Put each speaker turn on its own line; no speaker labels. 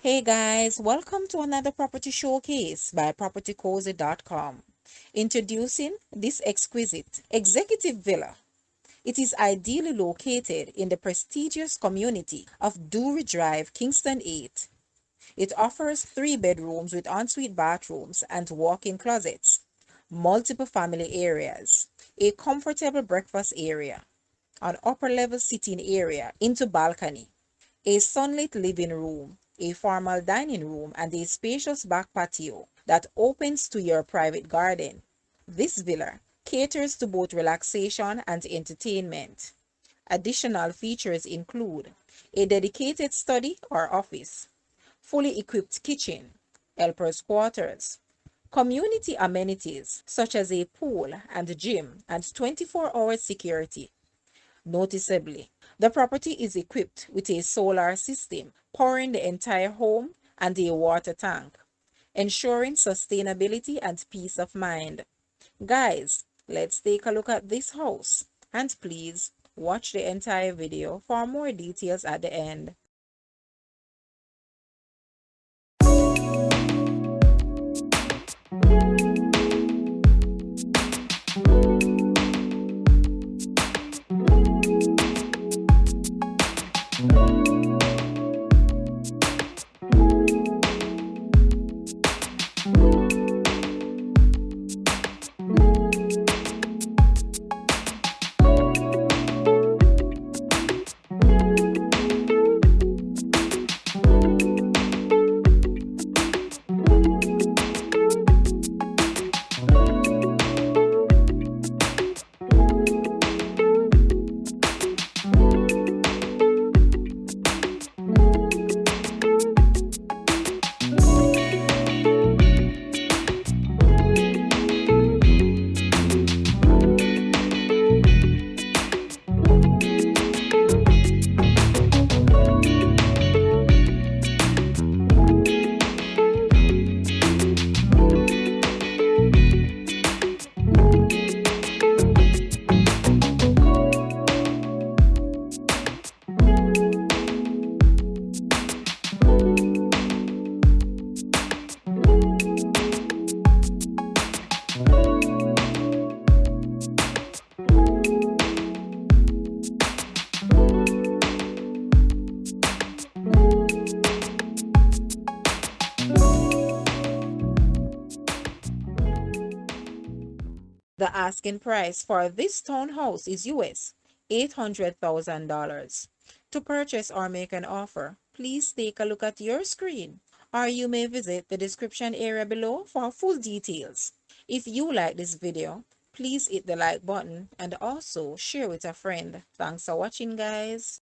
Hey guys, welcome to another property showcase by propertycozy.com. Introducing this exquisite executive villa. It is ideally located in the prestigious community of Durie Drive, Kingston 8. It offers 3 bedrooms with ensuite bathrooms and walk-in closets, multiple family areas, a comfortable breakfast area, an upper-level sitting area into balcony, a sunlit living room, a formal dining room, and a spacious back patio that opens to your private garden. This villa caters to both relaxation and entertainment. Additional features include a dedicated study or office, fully equipped kitchen, helper's quarters, community amenities such as a pool and gym, and 24-hour security. Noticeably, the property is equipped with a solar system powering the entire home and a water tank, ensuring sustainability and peace of mind. Guys, let's take a look at this house, and please watch the entire video for more details at the end. The asking price for this townhouse is US $800,000. To purchase or make an offer, please take a look at your screen, or you may visit the description area below for full details. If you like this video, please hit the like button and also share with a friend. Thanks for watching, guys.